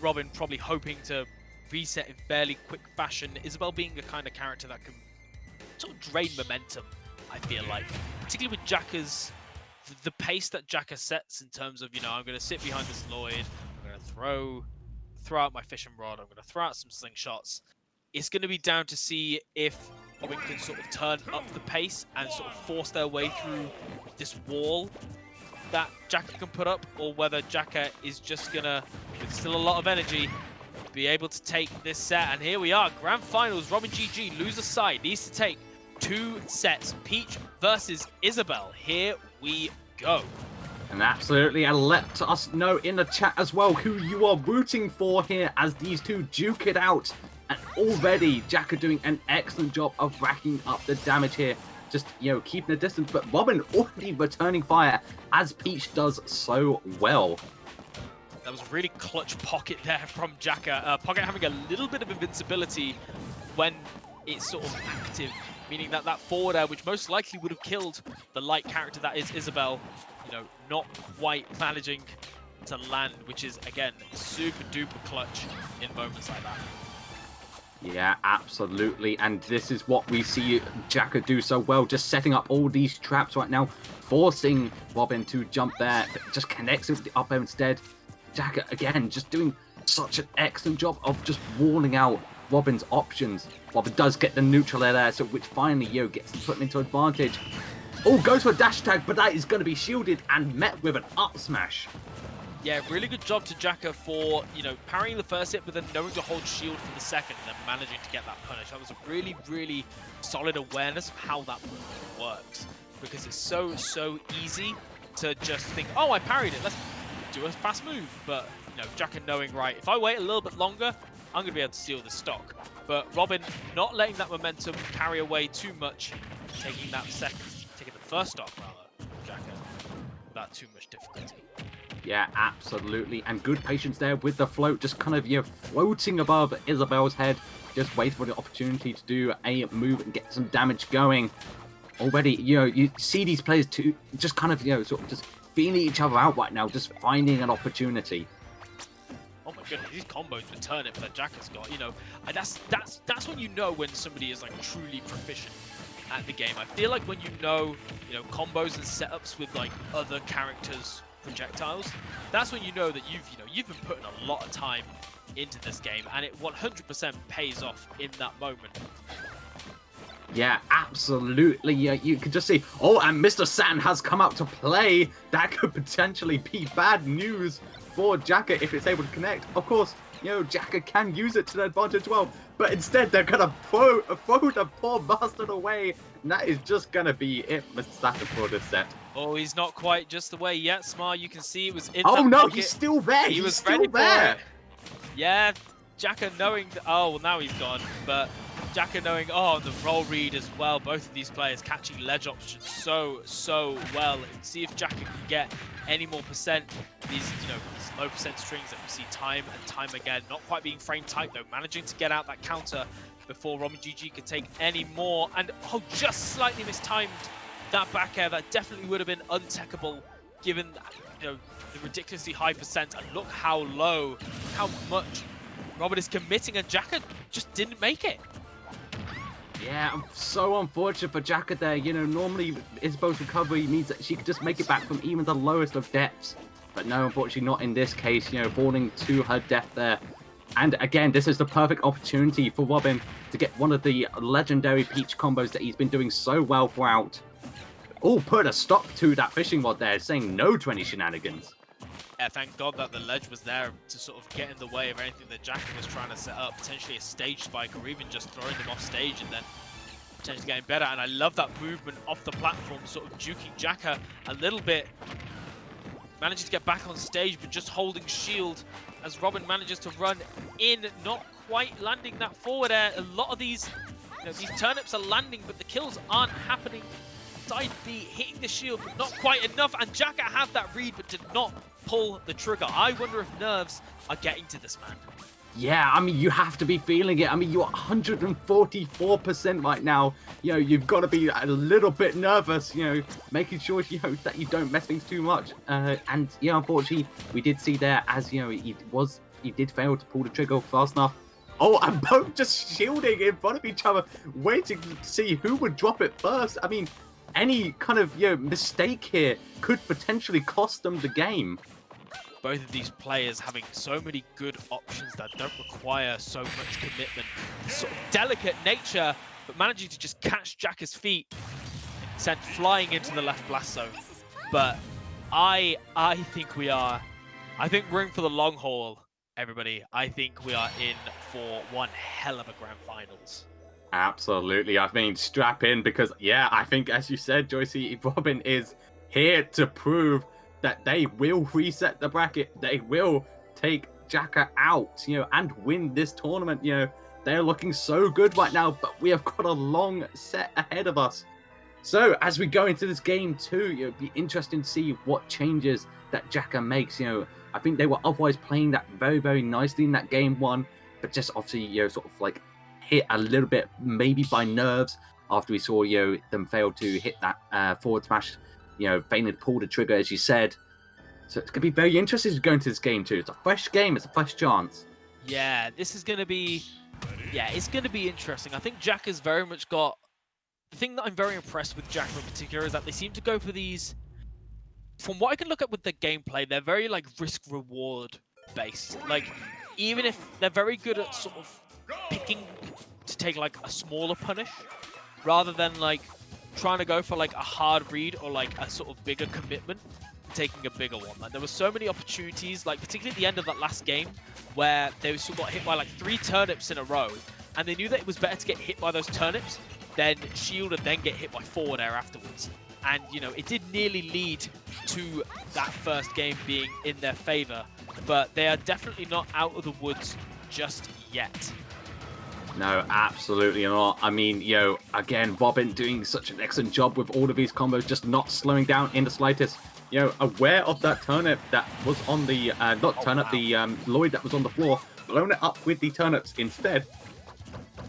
Robin probably hoping to reset in fairly quick fashion. Isabelle being a kind of character that can sort of drain momentum, I feel like. Particularly with Jaka's, the pace that Jaka sets in terms of, you know, I'm going to sit behind this Lloyd, I'm going to throw out my fishing rod, I'm going to throw out some slingshots. It's going to be down to see if Robin can sort of turn up the pace and sort of force their way through this wall that Jaka can put up, or whether Jaka is just going to, with still a lot of energy, be able to take this set. And here we are, grand finals. RobinGG, loser side, needs to take 2 sets. Peach versus Isabelle. Here we go. And absolutely, and let us know in the chat as well who you are rooting for here as these two duke it out. And already, Jaka doing an excellent job of racking up the damage here. Just, you know, keeping the distance, but Robin already returning fire as Peach does so well. That was a really clutch pocket there from Jaka. Pocket having a little bit of invincibility when it's sort of active, meaning that that forward air, which most likely would have killed the light character that is Isabelle, you know, not quite managing to land, which is, again, super duper clutch in moments like that. Yeah, absolutely, and this is what we see Jaka do so well, just setting up all these traps right now, forcing Robin to jump there, just connects with the up air instead. Jaka, again, just doing such an excellent job of just walling out Robin's options. Robin does get the neutral air there, so which finally, you know, gets put into advantage. Oh, goes for a dash tag, but that is going to be shielded and met with an up smash. Yeah, really good job to Jaka for, you know, parrying the first hit, but then knowing to hold shield for the second, and then managing to get that punish. That was a really, really solid awareness of how that move works. Because it's so easy to just think, oh, I parried it, let's do a fast move. But, you know, Jaka knowing, right, if I wait a little bit longer, I'm going to be able to steal the stock. But Robin not letting that momentum carry away too much, taking the first stock, rather, Jaka, without too much difficulty. Yeah, absolutely. And good patience there with the float, just kind of, you know, floating above Isabelle's head. Just wait for the opportunity to do a move and get some damage going. Already, you know, you see these players too, just kind of, you know, sort of just feeling each other out right now, just finding an opportunity. Oh my goodness, these combos with turnip that Jaka's got, you know, and that's when you know when somebody is like truly proficient at the game. I feel like when you know combos and setups with like other characters' projectiles, that's when you know that you've been putting a lot of time into this game, and it 100% pays off in that moment. Yeah, absolutely. Yeah, you can just see, oh, and Mr. Saturn has come out to play. That could potentially be bad news for Jaka if it's able to connect. Of course, you know, Jaka can use it to their advantage well, but instead they're gonna throw the poor bastard away, and that is just gonna be it, Mr. Saturn, for this set. Oh, he's not quite just away yet, Smart. You can see it was in Oh that no, pocket. he's still there. He He's was still ready there. for it. Yeah, Jaka knowing that, oh, well, now he's gone, but Jaka knowing, oh, the roll read as well. Both of these players catching ledge options so well. And see if Jaka can get any more percent. These, you know, these low percent strings that we see time and time again. Not quite being frame tight though, managing to get out that counter before RobinGG could take any more. And oh, just slightly mistimed that back air. That definitely would have been untechable given, you know, the ridiculously high percent. And look how low, how much Robin is committing, and Jaka just didn't make it. Yeah, so unfortunate for Jaka there. You know, normally Isabelle's recovery means that she could just make it back from even the lowest of depths. But no, unfortunately not in this case, you know, falling to her death there. And again, this is the perfect opportunity for Robin to get one of the legendary Peach combos that he's been doing so well throughout. Oh, put a stop to that fishing rod there, saying no to any shenanigans. Yeah, thank God that the ledge was there to sort of get in the way of anything that Jaka was trying to set up, potentially a stage spike or even just throwing them off stage and then potentially getting better. And I love that movement off the platform, sort of juking Jaka a little bit, managing to get back on stage but just holding shield as Robin manages to run in, not quite landing that forward air. A lot of these, you know, these turnips are landing, but the kills aren't happening. Side B hitting the shield, but not quite enough, and Jaka had that read but did not pull the trigger. I wonder if nerves are getting to this man. Yeah, I mean, you have to be feeling it. I mean, you're 144% right now. You know, you've got to be a little bit nervous, you know, making sure, you know, that you don't mess things too much. And, yeah, unfortunately, we did see there as, you know, he did fail to pull the trigger fast enough. Oh, and both just shielding in front of each other, waiting to see who would drop it first. I mean, any kind of, you know, mistake here could potentially cost them the game. Both of these players having so many good options that don't require so much commitment. Sort of delicate nature, but managing to just catch Jaka's feet and sent flying into the left blast zone. But I think we're in for the long haul, everybody. I think we are in for one hell of a grand finals. Absolutely. I mean, strap in because, yeah, I think, as you said, Joycey, Robin is here to prove that they will reset the bracket. They will take Jaka out, you know, and win this tournament. You know, they're looking so good right now, but we have got a long set ahead of us. So as we go into this game too, it'll be interesting to see what changes that Jaka makes. You know, I think they were otherwise playing that very, very nicely in that game one, but just obviously, you know, sort of like hit a little bit maybe by nerves after we saw, you know, them fail to hit that forward smash, you know, failing to pull the trigger, as you said. So it's going to be very interesting to go into this game too. It's a fresh game. It's a fresh chance. Yeah, this is going to be... Yeah, it's going to be interesting. I think Jaka's very much got... The thing that I'm very impressed with Jaka in particular is that they seem to go for these... From what I can look at with the gameplay, they're very, like, risk-reward based. Like, even if they're very good at sort of picking to take, like, a smaller punish, rather than, like, trying to go for, like, a hard read or, like, a sort of bigger commitment, taking a bigger one. Like, there were so many opportunities, like, particularly at the end of that last game, where they still got hit by, like, 3 turnips in a row, and they knew that it was better to get hit by those turnips than shield and then get hit by forward air afterwards. And, you know, it did nearly lead to that first game being in their favor, but they are definitely not out of the woods just yet. No, absolutely not. I mean, you know, again, Robin doing such an excellent job with all of these combos, just not slowing down in the slightest. You know, aware of that turnip that was on the, the Lloyd that was on the floor, blown it up with the turnips instead.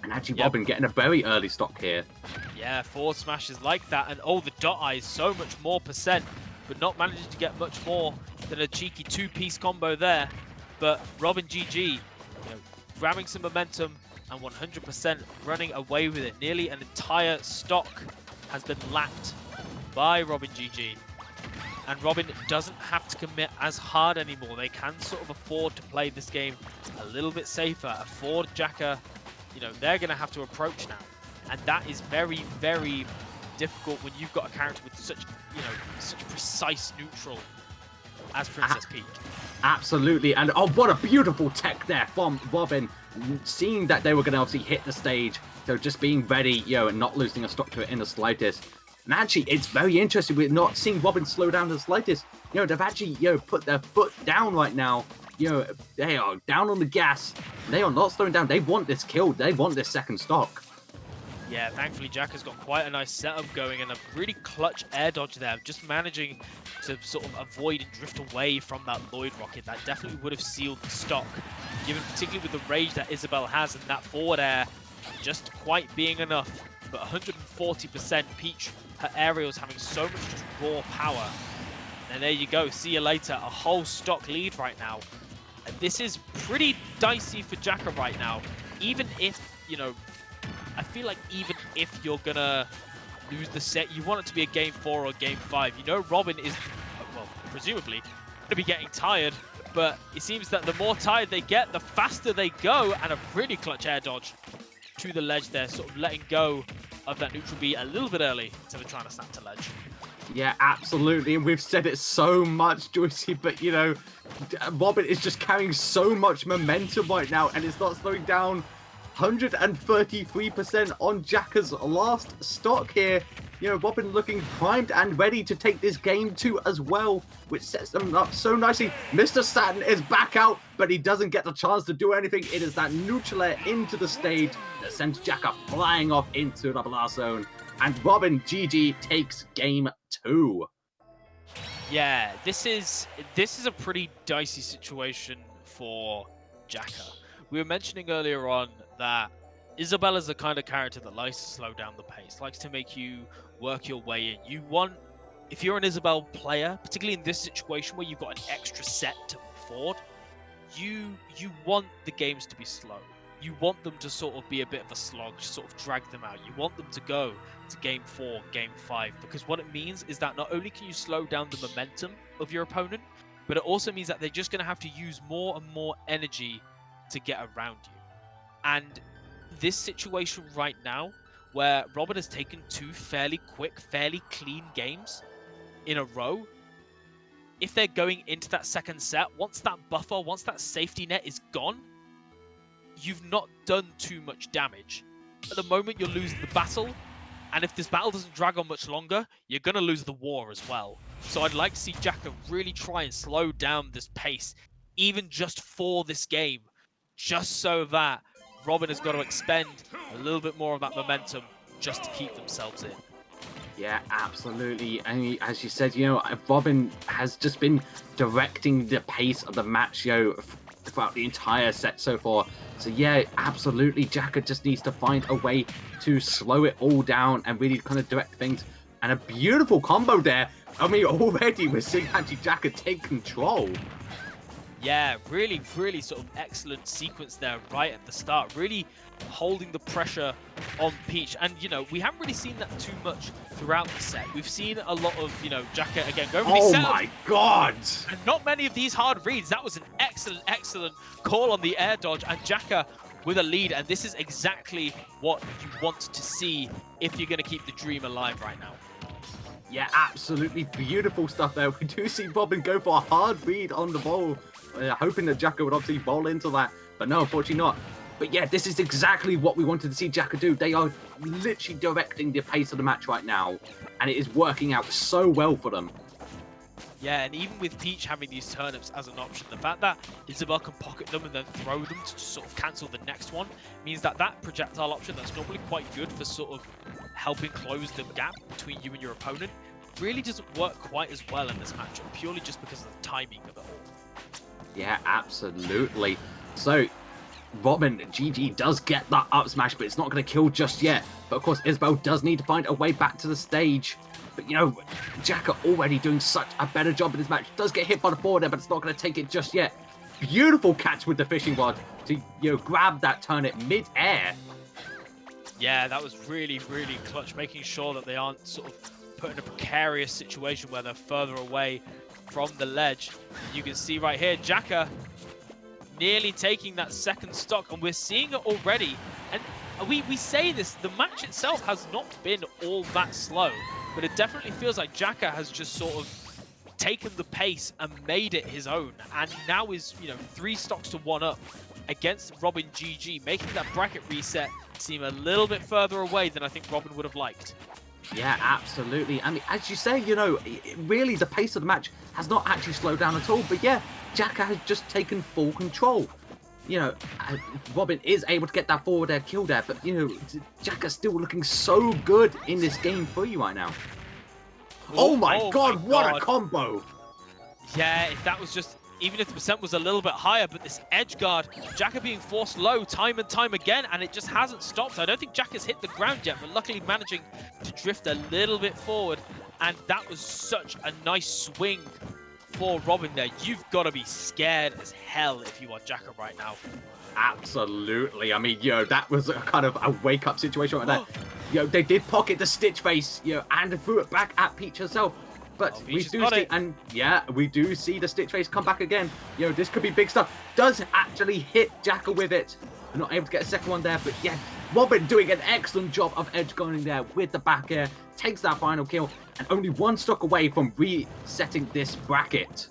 And actually, Robin getting a very early stock here. Yeah, forward smashes like that, and oh, the dot eye is so much more percent, but not managing to get much more than a cheeky 2-piece combo there. But RobinGG, you know, grabbing some momentum and 100% running away with it. Nearly an entire stock has been lapped by RobinGG. And Robin doesn't have to commit as hard anymore. They can sort of afford to play this game a little bit safer. Afford Jaka, you know, they're going to have to approach now. And that is very, very difficult when you've got a character with such, you know, such precise neutral as Princess Peach. Absolutely. And oh, what a beautiful tech there from Robin. Seeing that they were going to obviously hit the stage. So just being ready, you know, and not losing a stock to it in the slightest. And actually, it's very interesting. We're not seeing Robin slow down to the slightest. You know, they've actually, you know, put their foot down right now. You know, they are down on the gas. They are not slowing down. They want this kill. They want this second stock. Yeah, thankfully Jaka's got quite a nice setup going and a really clutch air dodge there. Just managing to sort of avoid and drift away from that Lloyd rocket. That definitely would have sealed the stock, given particularly with the rage that Isabelle has and that forward air just quite being enough. But 140% Peach, her aerials having so much just raw power. And there you go, see you later. A whole stock lead right now. And this is pretty dicey for Jaka right now. Even if, you know, I feel like even if you're gonna lose the set, you want it to be a game 4 or game 5. You know Robin is, well, presumably, gonna be getting tired, but it seems that the more tired they get, the faster they go, and a really clutch air dodge to the ledge there, sort of letting go of that neutral B a little bit early instead of trying to snap to ledge. Yeah, absolutely. And we've said it so much, Joycey, but, you know, Robin is just carrying so much momentum right now, and it's not slowing down. 133% on Jaka's last stock here. You know, Robin looking primed and ready to take this game 2 as well, which sets them up so nicely. Mr. Saturn is back out, but he doesn't get the chance to do anything. It is that neutral air into the stage that sends Jaka flying off into the blast zone. And RobinGG takes game 2. Yeah, this is a pretty dicey situation for Jaka. we were mentioning earlier on that Isabelle is the kind of character that likes to slow down the pace, likes to make you work your way in. You want, if you're an Isabelle player, particularly in this situation where you've got an extra set to move forward, you want the games to be slow. You want them to sort of be a bit of a slog, sort of drag them out. You want them to go to game 4, game 5, because what it means is that not only can you slow down the momentum of your opponent, but it also means that they're just going to have to use more and more energy to get around you. And this situation right now, where Robin has taken 2 fairly quick, fairly clean games in a row, if they're going into that second set, once that buffer, once that safety net is gone, you've not done too much damage. At the moment, you're losing the battle, and if this battle doesn't drag on much longer, you're going to lose the war as well. So I'd like to see Jaka really try and slow down this pace, even just for this game, just so that Robin has got to expend a little bit more of that momentum just to keep themselves in. Yeah, absolutely. And as you said, Robin has just been directing the pace of the match, throughout the entire set so far. So yeah, absolutely, Jaka just needs to find a way to slow it all down and really kind of direct things. And a beautiful combo there. I mean, already we're seeing actually Jaka take control. Yeah, really, really sort of excellent sequence there right at the start. Really holding the pressure on Peach. And, we haven't really seen that too much throughout the set. We've seen a lot of, Jaka, again, going for these setups. Oh my god! And not many of these hard reads. That was an excellent, excellent call on the air dodge. And Jaka with a lead. And this is exactly what you want to see if you're going to keep the dream alive right now. Yeah, absolutely beautiful stuff there. We do see Robin go for a hard read on the ball, hoping that Jaka would obviously bowl into that, but no, unfortunately not. But yeah, this is exactly what we wanted to see Jaka do. They are literally directing the pace of the match right now, and it is working out so well for them. Yeah, and even with Peach having these turnips as an option, the fact that Isabelle can pocket them and then throw them to sort of cancel the next one means that that projectile option that's normally quite good for sort of helping close the gap between you and your opponent really doesn't work quite as well in this matchup, purely just because of the timing of it all. Yeah, absolutely. So, RobinGG does get that up smash, but it's not going to kill just yet. But of course, Isabelle does need to find a way back to the stage. But Jaka already doing such a better job in this match. Does get hit by the forward there, but it's not going to take it just yet. Beautiful catch with the fishing rod to grab that turnip mid-air. Yeah, that was really, really clutch, making sure that they aren't sort of put in a precarious situation where they're further away from the ledge. You can see right here, Jaka nearly taking that second stock, and we're seeing it already. And we say this, the match itself has not been all that slow, but it definitely feels like Jaka has just sort of taken the pace and made it his own, and now is 3 stocks to 1 up against RobinGG, making that bracket reset seem a little bit further away than I think Robin would have liked. Yeah, absolutely. I mean, as you say, really the pace of the match has not actually slowed down at all. But yeah, Jaka has just taken full control. Robin is able to get that forward air kill there, but Jaka's still looking so good in this game for you right now. Oh my god, what a combo! Yeah, if that was just, even if the percent was a little bit higher, but this edge guard, Jaka being forced low time and time again, and it just hasn't stopped. I don't think Jaka's hit the ground yet, but luckily managing to drift a little bit forward, and that was such a nice swing for Robin there. You've got to be scared as hell if you are Jaka right now. Absolutely. I mean, that was a kind of a wake-up situation like that. They did pocket the Stitch face, and threw it back at Peach herself. But we do see, and yeah, we do see the Stitch face come back again. This could be big stuff. Does actually hit Jaka with it. Not able to get a second one there, but yeah, Robin doing an excellent job of edge going there with the back air. Takes that final kill, and only 1 stock away from resetting this bracket.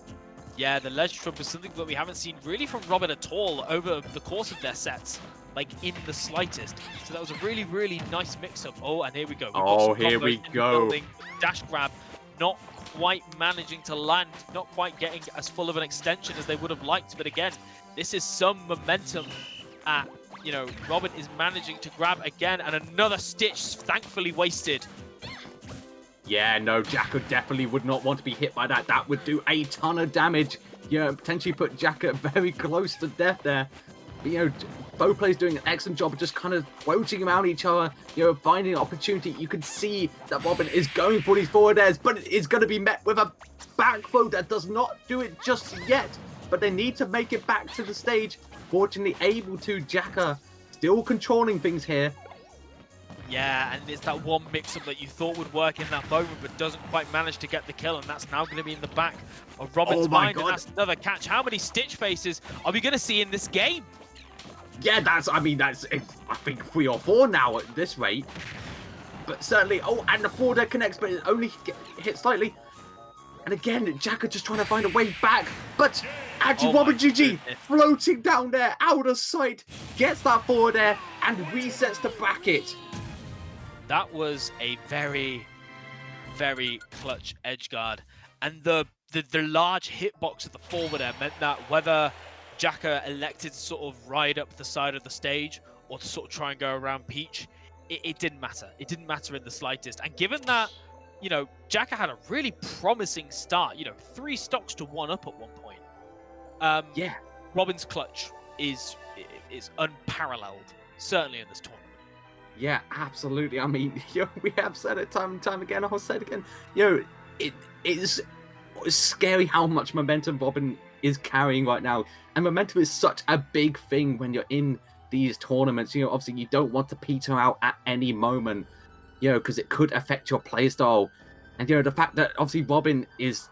Yeah, the ledge trip is something that we haven't seen really from Robin at all over the course of their sets, like in the slightest. So that was a really, really nice mix-up. Oh, and here we go. Here we go. Dash grab, not quite managing to land, not quite getting as full of an extension as they would have liked. But again, this is some momentum at, Robin is managing to grab again, and another Stitch thankfully wasted. Yeah, no, Jaka definitely would not want to be hit by that. That would do a ton of damage. Potentially put Jaka very close to death there. But, both players doing an excellent job of just kind of floating around each other, finding an opportunity. You can see that Robin is going for these forward airs, but it is going to be met with a back throw that does not do it just yet. But they need to make it back to the stage. Fortunately able to. Jaka still controlling things here. Yeah, and it's that one mix-up that you thought would work in that moment, but doesn't quite manage to get the kill, and that's now going to be in the back of Robin's mind, and that's another catch. How many Stitch faces are we going to see in this game? Yeah, I think 3 or 4 now at this rate. But certainly, and the forward air connects, but it only hit slightly. And again, Jaka just trying to find a way back, but actually RobinGG floating down there, out of sight, gets that forward air and resets the bracket. That was a very, very clutch edge guard, and the large hitbox of the forward air meant that whether Jaka elected to sort of ride up the side of the stage or to sort of try and go around Peach, it didn't matter. It didn't matter in the slightest. And given that, Jaka had a really promising start, 3 stocks to 1 up at one point. Yeah, Robin's clutch is unparalleled, certainly in this tournament. Yeah, absolutely. I mean, we have said it time and time again. I'll say it again. It is scary how much momentum Robin is carrying right now. And momentum is such a big thing when you're in these tournaments. Obviously, you don't want to peter out at any moment, because it could affect your playstyle. And, the fact that obviously Robin is,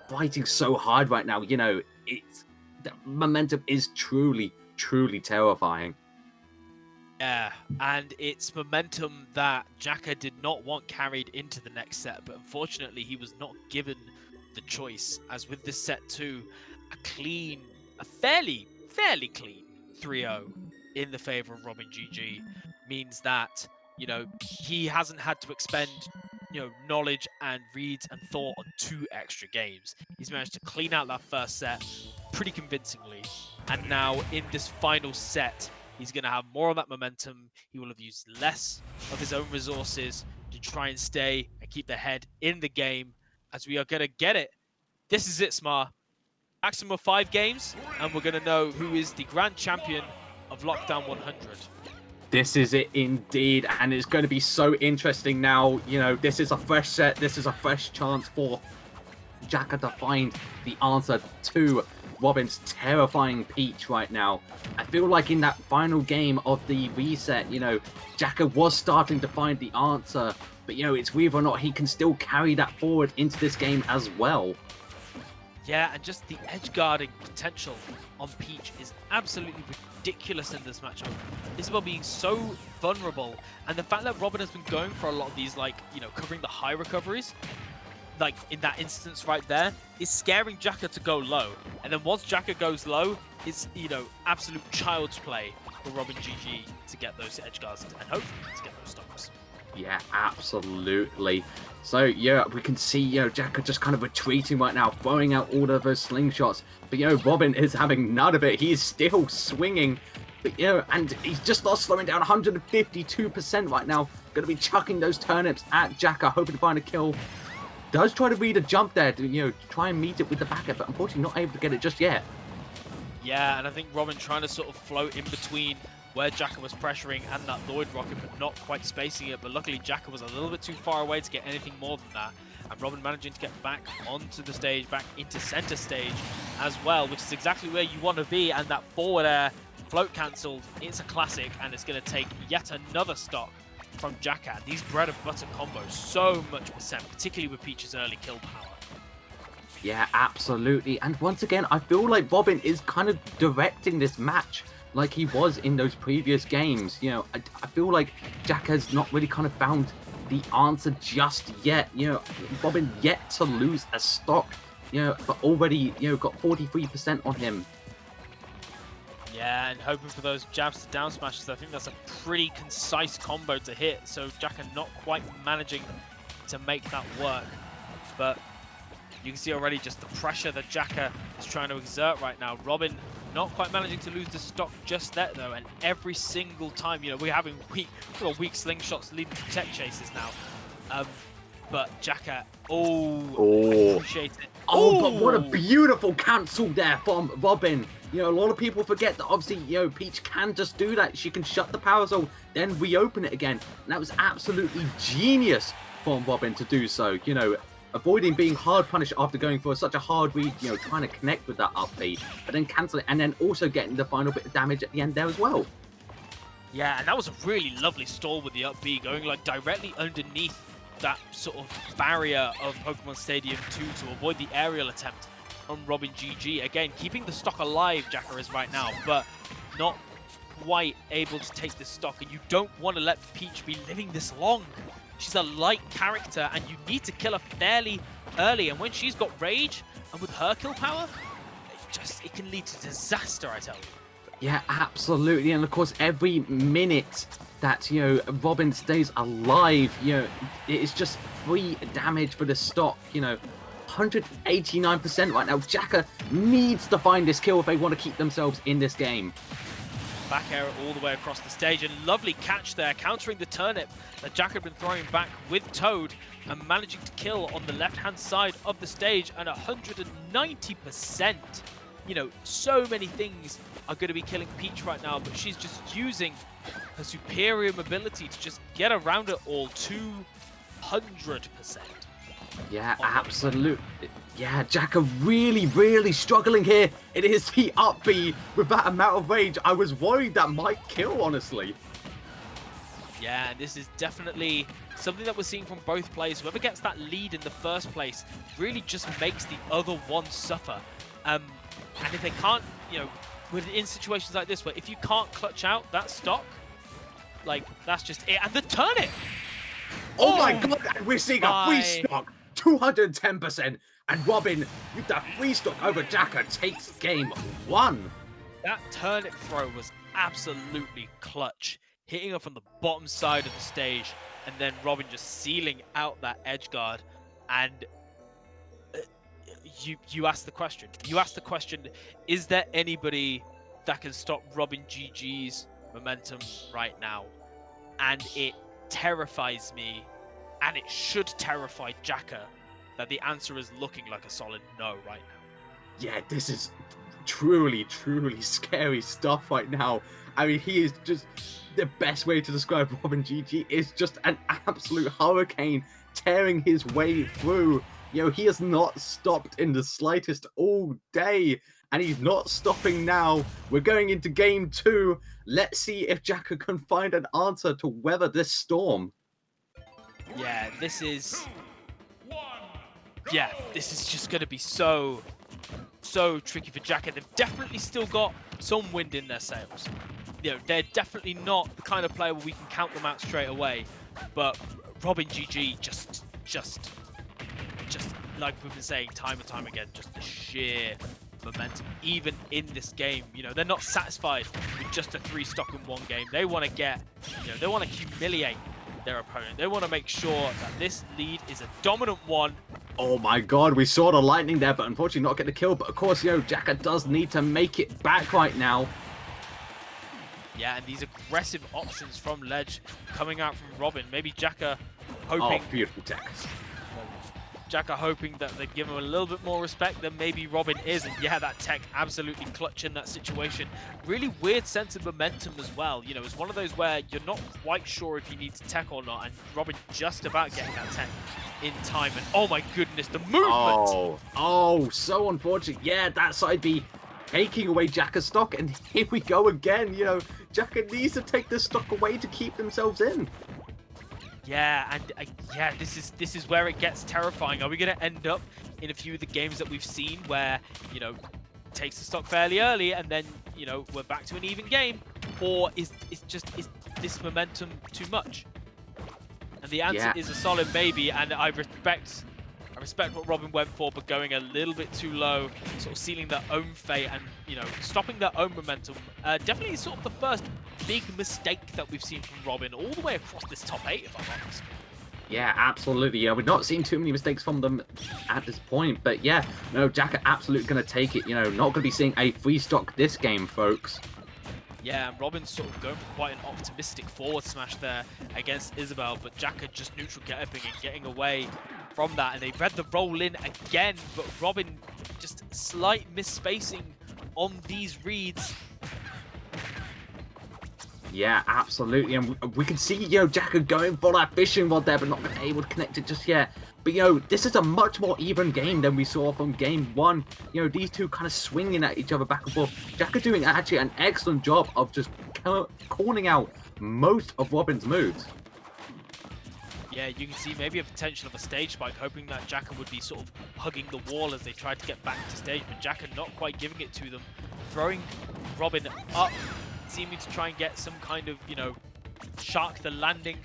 fighting so hard right now, the momentum is truly, truly terrifying. Yeah, and it's momentum that Jaka did not want carried into the next set, but unfortunately he was not given the choice, as with this set 2, a fairly clean 3-0 in the favor of RobinGG means that, he hasn't had to expend, knowledge and reads and thought on 2 extra games. He's managed to clean out that first set pretty convincingly, and now in this final set, he's going to have more of that momentum. He will have used less of his own resources to try and stay and keep their head in the game, as we are going to get it. This is it, Smar. Maximum of 5 games, and we're going to know who is the grand champion of Lockdown 100. This is it indeed, and it's going to be so interesting now. This is a fresh set. This is a fresh chance for Jaka to find the answer to Robin's terrifying Peach right now. I feel like in that final game of the reset, Jaka was starting to find the answer, but it's whether or not he can still carry that forward into this game as well. Yeah, and just the edge guarding potential on Peach is absolutely ridiculous in this matchup. Isabelle being so vulnerable, and the fact that Robin has been going for a lot of these, covering the high recoveries, like in that instance right there, is scaring Jaka to go low. And then once Jaka goes low, it's, absolute child's play for RobinGG to get those edge guards and hopefully to get those stocks. Yeah, absolutely. So, yeah, we can see, Jaka just kind of retreating right now, throwing out all of those slingshots. But, Robin is having none of it. He's still swinging. But, and he's just not slowing down, 152% right now. Going to be chucking those turnips at Jaka, hoping to find a kill. Does try to read a jump there to, try and meet it with the backer, but unfortunately not able to get it just yet. Yeah, and I think Robin trying to sort of float in between where Jaka was pressuring and that Lloyd rocket, but not quite spacing it. But luckily, Jaka was a little bit too far away to get anything more than that. And Robin managing to get back onto the stage, back into center stage as well, which is exactly where you want to be. And that forward air float cancelled. It's a classic, and it's going to take yet another stock from Jaka. These bread and butter combos, so much percent, particularly with Peach's early kill power. Yeah, absolutely. And once again, I feel like Robin is kind of directing this match like he was in those previous games. I feel like Jaka's not really kind of found the answer just yet. Robin yet to lose a stock, but already, got 43% on him. Yeah, and hoping for those jabs to down smashes. I think that's a pretty concise combo to hit. So Jaka not quite managing to make that work. But you can see already just the pressure that Jaka is trying to exert right now. Robin not quite managing to lose the stock just there though. And every single time, we're having weak slingshots leading to tech chases now. but Jaka, oh, Oh. appreciate it. Oh, but what a beautiful cancel there from Robin. You know, a lot of people forget that obviously, you know, Peach can just do that. She can shut the power zone, then reopen it again. And that was absolutely genius from Robin to do so. You know, avoiding being hard punished after going for such a hard read, you know, trying to connect with that up B, but then cancel it, and then also getting the final bit of damage at the end there as well. Yeah, and that was a really lovely stall with the up B, going like directly underneath that sort of barrier of Pokemon Stadium 2 to avoid the aerial attempt on RobinGG. Again, keeping the stock alive, Jaka is right now, but not quite able to take this stock, and you don't want to let Peach be living this long. She's a light character, and you need to kill her fairly early, and when she's got Rage, and with her kill power, it can lead to disaster, I tell you. Yeah, absolutely. And of course, every minute that, you know, Robin stays alive, you know, it is just free damage for the stock, you know, 189% right now. Jaka needs to find this kill if they want to keep themselves in this game. Back air all the way across the stage, and lovely catch there, countering the turnip that Jaka had been throwing back with Toad, and managing to kill on the left-hand side of the stage at 190%. You know, so many things are going to be killing Peach right now, but she's just using her superior mobility to just get around it all 200%. Yeah, absolutely. Yeah, Jaka really, really struggling here. It is the up B with that amount of rage. I was worried that might kill, honestly. Yeah, this is definitely something that we're seeing from both players. Whoever gets that lead in the first place really just makes the other one suffer. And if they can't, you know, in situations like this where if you can't clutch out that stock, like, that's just it. And the turnip! Oh my god, and we're seeing a free stock, 210%. And Robin, with that free stock over Jaka, takes game 1. That turnip throw was absolutely clutch, hitting her from the bottom side of the stage, and then Robin just sealing out that edge guard. And you asked the question. You asked the question, is there anybody that can stop RobinGG's momentum right now? And it terrifies me, and it should terrify Jaka, that the answer is looking like a solid no right now. Yeah, this is truly, truly scary stuff right now. I mean, he is just, the best way to describe RobinGG is just an absolute hurricane tearing his way through. You know, he has not stopped in the slightest all day, and he's not stopping now. We're going into game 2. Let's see if Jaka can find an answer to weather this storm. Yeah, this is just going to be so tricky for Jaka. They've definitely still got some wind in their sails. You know, they're definitely not the kind of player where we can count them out straight away. But RobinGG just like we've been saying time and time again, just the sheer momentum, even in this game. You know, they're not satisfied with just a 3 stock in one game. They want to get, you know, they want to humiliate their opponent. They want to make sure that this lead is a dominant one. Oh my god, we saw the lightning there, but unfortunately not get the kill. But of course, you know, Jaka does need to make it back right now. Yeah, and these aggressive options from Ledge coming out from Robin. Maybe Jaka hoping... Oh, beautiful tech. Jaka hoping that they give him a little bit more respect than maybe Robin is. And yeah, that tech absolutely clutch in that situation. Really weird sense of momentum as well. You know, it's one of those where you're not quite sure if he needs tech or not. And Robin just about getting that tech in time. And oh my goodness, the movement! Oh, so unfortunate. Yeah, that side B taking away Jaka's stock. And here we go again. You know, Jaka needs to take this stock away to keep themselves in. Yeah, and yeah, this is where it gets terrifying. Are we going to end up in a few of the games that we've seen where, you know, takes the stock fairly early and then, you know, we're back to an even game? Or is this momentum too much? And the answer is a solid maybe, and I respect what Robin went for, but going a little bit too low, sort of sealing their own fate and, you know, stopping their own momentum. Definitely sort of the first big mistake that we've seen from Robin all the way across this top 8, if I'm honest. Yeah, absolutely. Yeah, we've not seen too many mistakes from them at this point, but yeah, no, Jaka absolutely going to take it. You know, not going to be seeing a free stock this game, folks. Yeah, and Robin's sort of going for quite an optimistic forward smash there against Isabelle, but Jaka just neutral getting and getting away from that, and they read the roll in again, but Robin just slight misspacing on these reads. Yeah, absolutely, and we can see, Jaka going for that fishing rod there, but not being able to connect it just yet. But, this is a much more even game than we saw from game 1. These two kind of swinging at each other back and forth. Jaka doing actually an excellent job of just calling out most of Robin's moves. Yeah, you can see maybe a potential of a stage spike, hoping that Jaka would be sort of hugging the wall as they tried to get back to stage, but Jaka not quite giving it to them, throwing Robin up, seeming to try and get some kind of, shark the landing.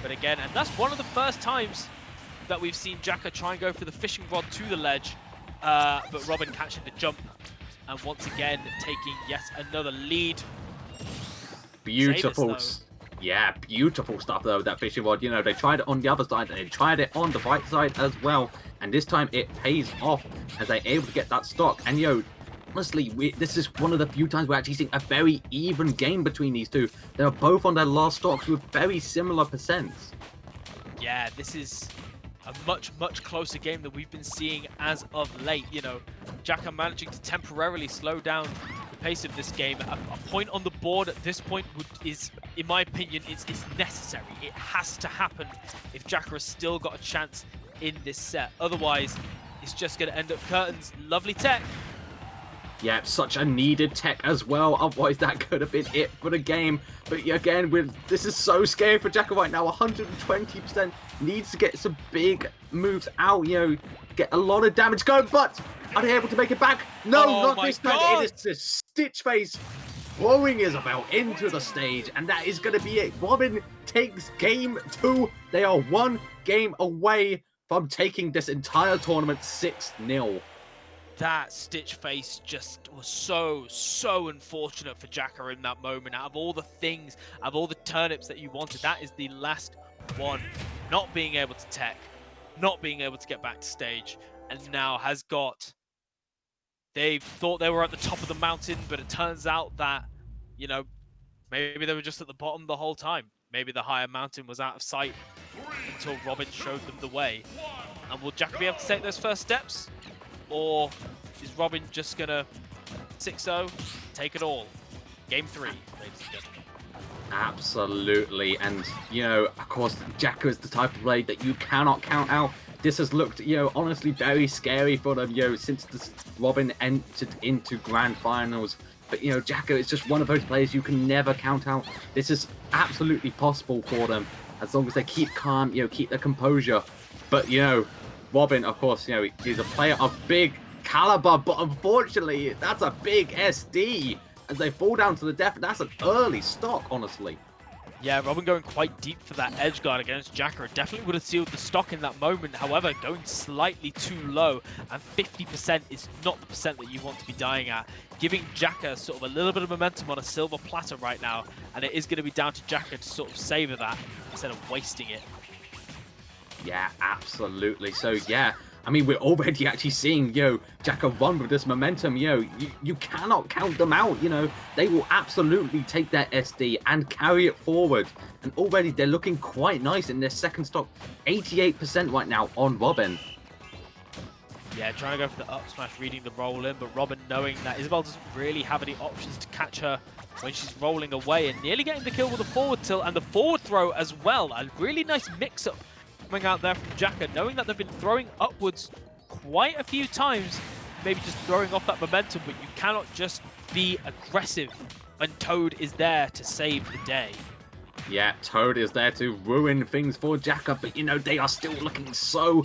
But again, and that's one of the first times that we've seen Jaka try and go for the fishing rod to the ledge, but Robin catching the jump, and once again taking yet another lead. Beautiful. Yeah, beautiful stuff though, that fishing rod. They tried it on the other side and they tried it on the right side as well. And this time it pays off as they're able to get that stock. And honestly, this is one of the few times we're actually seeing a very even game between these two. They're both on their last stocks with very similar percents. Yeah, this is a much, much closer game than we've been seeing as of late. Jaka managing to temporarily slow down the pace of this game. A point on the board at this point is, in my opinion, is necessary. It has to happen if Jaka has still got a chance in this set. Otherwise, it's just going to end up curtains. Lovely tech. Yeah, such a needed tech as well. Otherwise, that could have been it for the game. But again, this is so scary for Jaka right now. 120% needs to get some big moves out. Get a lot of damage going. But are they able to make it back? No, not this time. It is the Stitch Face throwing Isabelle into the stage, and that is going to be it. Robin takes game 2. They are 1 game away from taking this entire tournament 6-0. That Stitch Face just was so unfortunate for Jaka in that moment. Out of all the things, out of all the turnips that you wanted, that is the last one. Not being able to tech, not being able to get back to stage, and now has got... They thought they were at the top of the mountain, but it turns out that, maybe they were just at the bottom the whole time. Maybe the higher mountain was out of sight until Robin showed them the way. And will Jaka be able to take those first steps? Or is Robin just going to 6-0, take it all? Game 3, ladies and gentlemen. Absolutely. And, of course, Jaka is the type of play that you cannot count out. This has looked, honestly very scary for them, since Robin entered into grand finals. But, Jaka is just one of those players you can never count out. This is absolutely possible for them as long as they keep calm, keep their composure. But, Robin, of course, he's a player of big caliber, but unfortunately, that's a big SD as they fall down to the death. That's an early stock, honestly. Yeah, Robin going quite deep for that edge guard against Jaka definitely would have sealed the stock in that moment. However, going slightly too low, and 50% is not the percent that you want to be dying at. Giving Jaka sort of a little bit of momentum on a silver platter right now, and it is going to be down to Jaka to sort of savor that instead of wasting it. Yeah, absolutely. So, yeah, I mean, we're already actually seeing, Jaka run with this momentum. You cannot count them out, They will absolutely take their SD and carry it forward. And already they're looking quite nice in their second stock. 88% right now on Robin. Yeah, trying to go for the up smash, reading the roll in, but Robin knowing that Isabelle doesn't really have any options to catch her when she's rolling away, and nearly getting the kill with a forward tilt and the forward throw as well. A really nice mix-up coming out there from Jaka, knowing that they've been throwing upwards quite a few times, maybe just throwing off that momentum, but you cannot just be aggressive when Toad is there to save the day. Yeah, Toad is there to ruin things for Jaka, but they are still looking so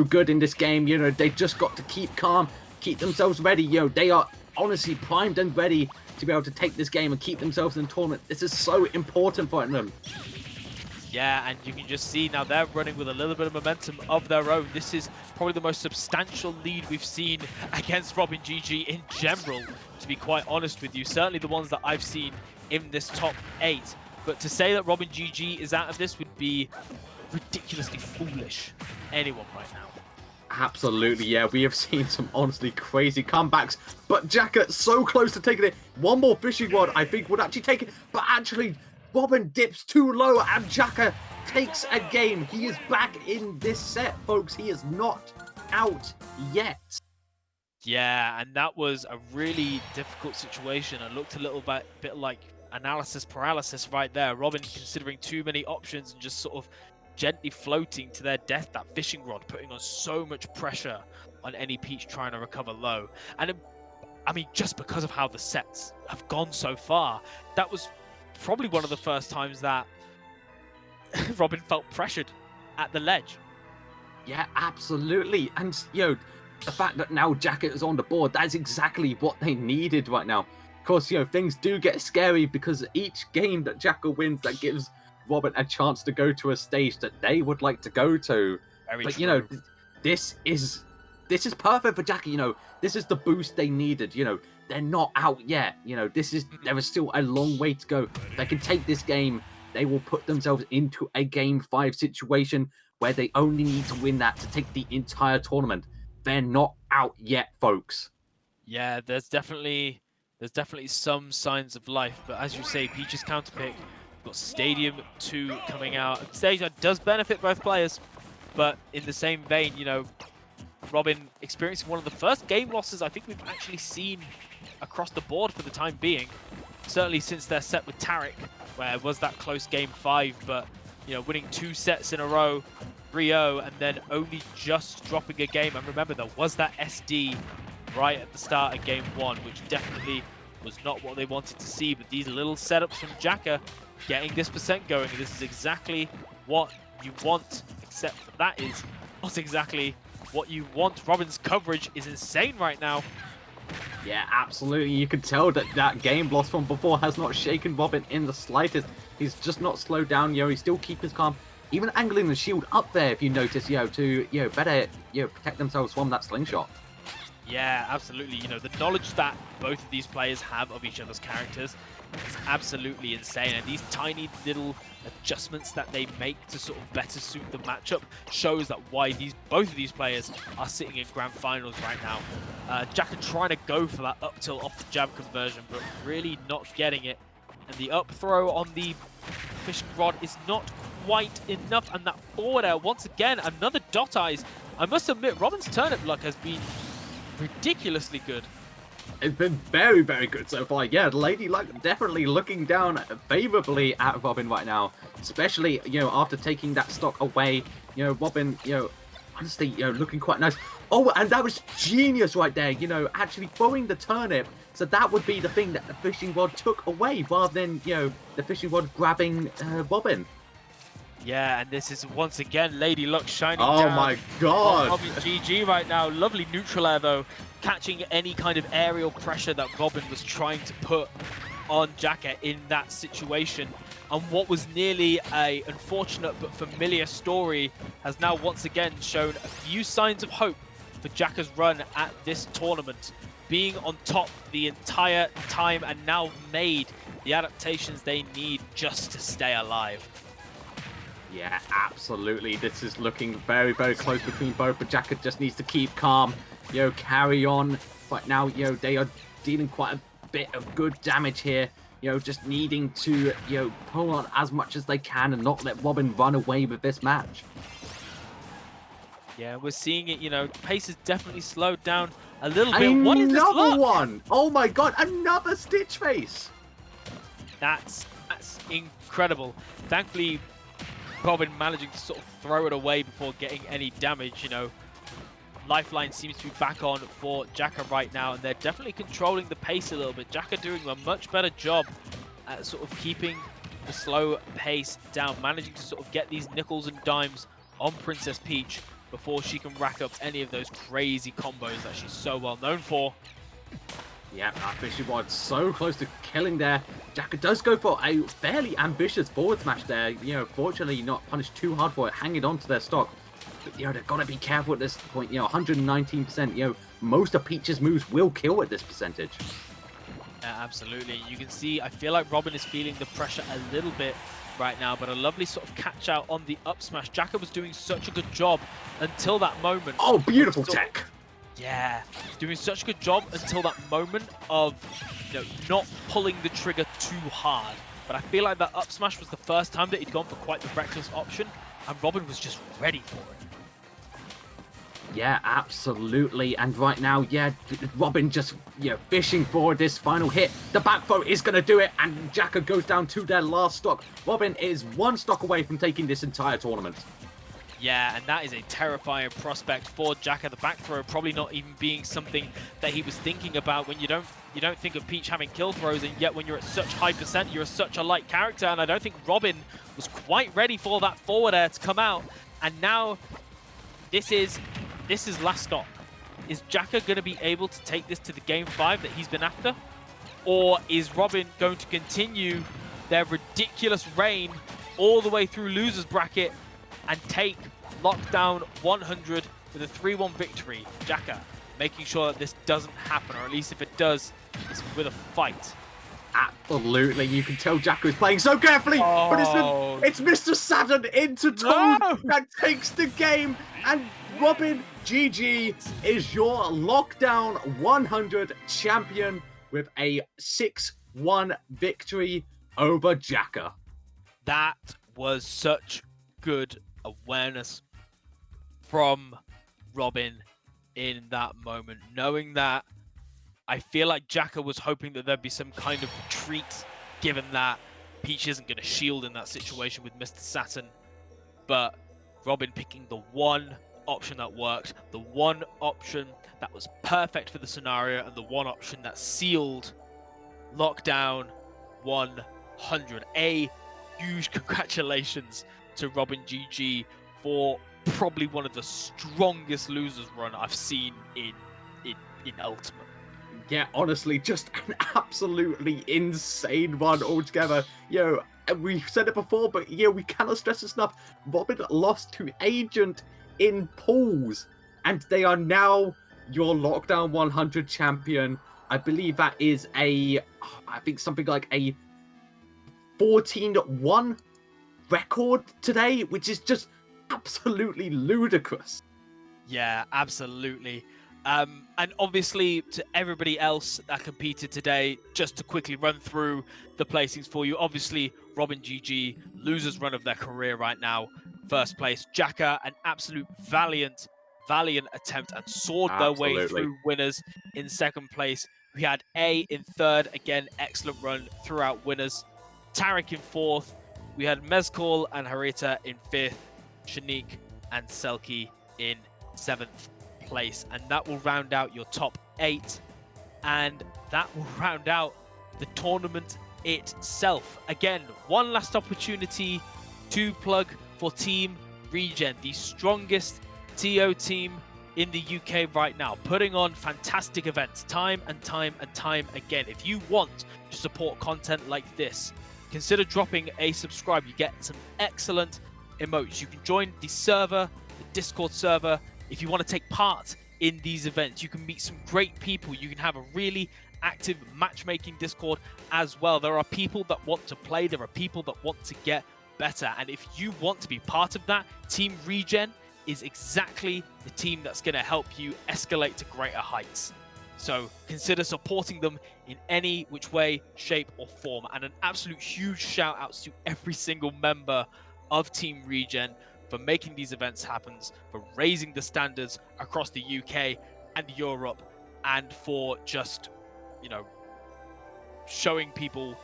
good in this game. They just got to keep calm, keep themselves ready. They are honestly primed and ready to be able to take this game and keep themselves in the tournament. This is so important for them. Yeah, and you can just see now they're running with a little bit of momentum of their own. This is probably the most substantial lead we've seen against RobinGG in general, to be quite honest with you. Certainly the ones that I've seen in this top 8. But to say that RobinGG is out of this would be ridiculously foolish. Anyone right now. Absolutely, yeah. We have seen some honestly crazy comebacks, but Jaka so close to taking it. One more fishing rod, I think, would actually take it, but actually, Robin dips too low, and Jaka takes a game. He is back in this set, folks. He is not out yet. Yeah, and that was a really difficult situation. It looked a little bit like analysis paralysis right there. Robin considering too many options and just sort of gently floating to their death, that fishing rod, putting on so much pressure on any Peach trying to recover low. And I mean, just because of how the sets have gone so far, that was probably one of the first times that Robin felt pressured at the ledge. Yeah, absolutely. And, the fact that now Jaka is on the board, that's exactly what they needed right now. Of course, things do get scary because each game that Jaka wins, that gives Robin a chance to go to a stage that they would like to go to. Very but true. This is perfect for Jaka. This is the boost they needed. They're not out yet. There is still a long way to go. They can take this game. They will put themselves into a game 5 situation where they only need to win that to take the entire tournament. They're not out yet, folks. Yeah, there's definitely some signs of life, but as you say, Peach's counterpick. Got Stadium 2 coming out. A stage that does benefit both players, but in the same vein, Robin experiencing one of the first game losses I think we've actually seen across the board for the time being. Certainly since their set with Tarek, where it was that close game 5, but winning 2 sets in a row, 3-0, and then only just dropping a game. And remember, there was that SD right at the start of game 1, which definitely was not what they wanted to see. But these little setups from Jaka, getting this percent going, this is exactly what you want, except that is not exactly what you want. Robin's coverage is insane right now. Yeah, absolutely. You can tell that game loss from before has not shaken Robin in the slightest. He's just not slowed down. He still keeps his calm. Even angling the shield up there, if you notice, to better protect themselves from that slingshot. Yeah, absolutely. The knowledge that both of these players have of each other's characters is absolutely insane. And these tiny little adjustments that they make to sort of better suit the matchup shows that why both of these players are sitting in grand finals right now. Jaka trying to go for that up tilt off the jab conversion, but really not getting it. And the up throw on the fishing rod is not quite enough. And that forward air, once again, another dot eyes. I must admit, Robin's turnip luck has been ridiculously good. It's been very, very good so far. Yeah, Lady Luck definitely looking down favorably at Robin right now, especially after taking that stock away. Robin, honestly, looking quite nice. Oh, and that was genius right there. Actually throwing the turnip, so that would be the thing that the fishing rod took away, rather than the fishing rod grabbing Robin. Yeah, and this is once again Lady Luck shining down. Oh my god! RobinGG right now. Lovely neutral air though, catching any kind of aerial pressure that Robin was trying to put on Jaka in that situation. And what was nearly a unfortunate but familiar story has now once again shown a few signs of hope for Jaka's run at this tournament. Being on top the entire time and now made the adaptations they need just to stay alive. Yeah, absolutely. This is looking very, very close between both, but Jaka just needs to keep calm, carry on. Right now, they are dealing quite a bit of good damage here, just needing to, pull on as much as they can and not let Robin run away with this match. Yeah, we're seeing it, pace has definitely slowed down a little bit. What is this look? Another one! Oh my god, another Stitch face! That's incredible. Thankfully, Robin managing to sort of throw it away before getting any damage. Lifeline seems to be back on for Jaka right now, and they're definitely controlling the pace a little bit. Jaka doing a much better job at sort of keeping the slow pace down, managing to sort of get these nickels and dimes on Princess Peach before she can rack up any of those crazy combos that she's so well known for. Yeah, that fishing rod so close to killing there. Jaka does go for a fairly ambitious forward smash there. Fortunately not punished too hard for it, hanging on to their stock. But, they've got to be careful at this point. 119%. Most of Peach's moves will kill at this percentage. Yeah, absolutely. You can see, I feel like Robin is feeling the pressure a little bit right now, but a lovely sort of catch out on the up smash. Jaka was doing such a good job until that moment. Oh, beautiful tech. Yeah, doing such a good job until that moment of, not pulling the trigger too hard. But I feel like that up smash was the first time that he'd gone for quite the reckless option, and Robin was just ready for it. Yeah, absolutely. And right now, yeah, Robin just, fishing for this final hit. The back throw is going to do it, and Jaka goes down to their last stock. Robin is one stock away from taking this entire tournament. Yeah, and that is a terrifying prospect for Jaka. The back throw probably not even being something that he was thinking about when you don't think of Peach having kill throws, and yet when you're at such high percent, you're such a light character, and I don't think Robin was quite ready for that forward air to come out. And now this is last stop. Is Jaka going to be able to take this to the game 5 that he's been after? Or is Robin going to continue their ridiculous reign all the way through losers bracket and take lockdown 100 with a 3-1 victory? Jaka making sure that this doesn't happen, or at least if it does, it's with a fight. Absolutely, you can tell Jaka is playing so carefully, but it's Mr. Saturn into Toad that takes the game, and RobinGG is your lockdown 100 champion with a 6-1 victory over Jaka. That was such good awareness from Robin in that moment, knowing that I feel like Jaka was hoping that there'd be some kind of retreat, given that Peach isn't going to shield in that situation with Mr. Saturn. But Robin picking the one option that worked, the one option that was perfect for the scenario, and the one option that sealed lockdown 100. A huge congratulations to RobinGG for probably one of the strongest losers run I've seen in Ultimate. Yeah, honestly, just an absolutely insane run altogether. We've said it before, but we cannot stress this enough. Robin lost to Agent in pools, and they are now your Lockdown 100 champion. I believe that is something like a 14-1 record today, which is just absolutely ludicrous. Yeah, absolutely. And obviously, to everybody else that competed today, just to quickly run through the placings for you. Obviously, RobinGG, losers run of their career right now. First place, Jaka, an absolute valiant attempt and soared their way through winners in second place. We had A in third, again, excellent run throughout winners. Tarek in fourth. We had Mezcol and Harita in fifth. Shanique and Selkie in seventh place, and that will round out your top 8, and that will round out the tournament itself. Again, one last opportunity to plug for Team Regen, the strongest TO team in the UK right now, putting on fantastic events time and time again. If you want to support content like this, consider dropping a subscribe. You get some excellent emotes. You can join the server, the Discord server. If you want to take part in these events, you can meet some great people. You can have a really active matchmaking Discord as well. There are people that want to play. There are people that want to get better. And if you want to be part of that, Team Regen is exactly the team that's going to help you escalate to greater heights. So consider supporting them in any which way, shape or form. And an absolute huge shout outs to every single member of Team Regen for making these events happen, for raising the standards across the UK and Europe, and for just, showing people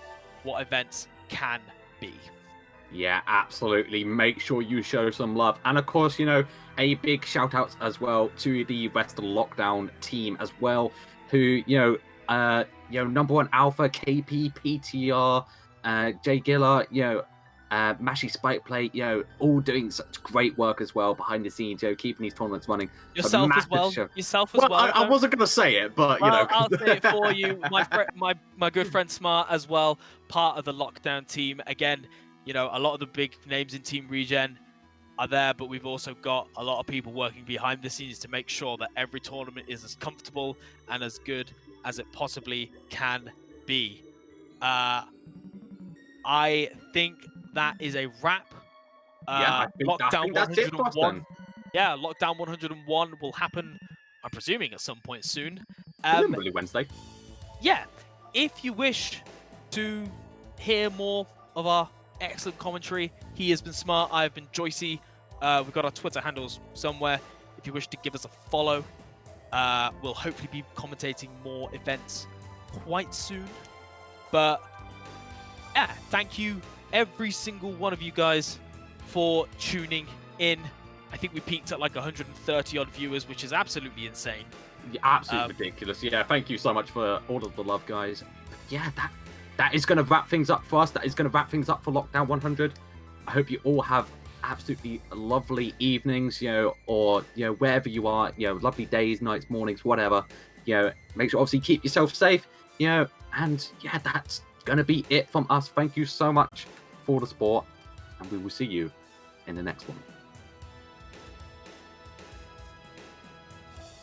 what events can be. Yeah, absolutely. Make sure you show some love. And of course, a big shout out as well to the rest of the Lockdown team as well, who, number 1 Alpha, KP, PTR, Jay Giller, Mashy Spike Play, all doing such great work as well behind the scenes, keeping these tournaments running. Yourself as well. I wasn't going to say it, but, I'll say it for you. My good friend Smart as well, part of the Lockdown team. Again, a lot of the big names in Team Regen are there, but we've also got a lot of people working behind the scenes to make sure that every tournament is as comfortable and as good as it possibly can be. I think that is a wrap. I think that's it for us then. Yeah, Lockdown 101 will happen, I'm presuming, at some point soon. Presumably Wednesday. Yeah, if you wish to hear more of our excellent commentary, he has been Smart, I have been Joycey. We've got our Twitter handles somewhere. If you wish to give us a follow, we'll hopefully be commentating more events quite soon. But yeah, thank you every single one of you guys for tuning in. I think we peaked at like 130 odd viewers, which is absolutely insane. Yeah, absolutely ridiculous. Yeah, thank you so much for all of the love, guys. Yeah, that is going to wrap things up for us. That is going to wrap things up for Lockdown 100. I hope you all have absolutely lovely evenings, or wherever you are, lovely days, nights, mornings, whatever. Make sure obviously keep yourself safe, and yeah, that's gonna be it from us. Thank you so much for the support, and we will see you in the next one.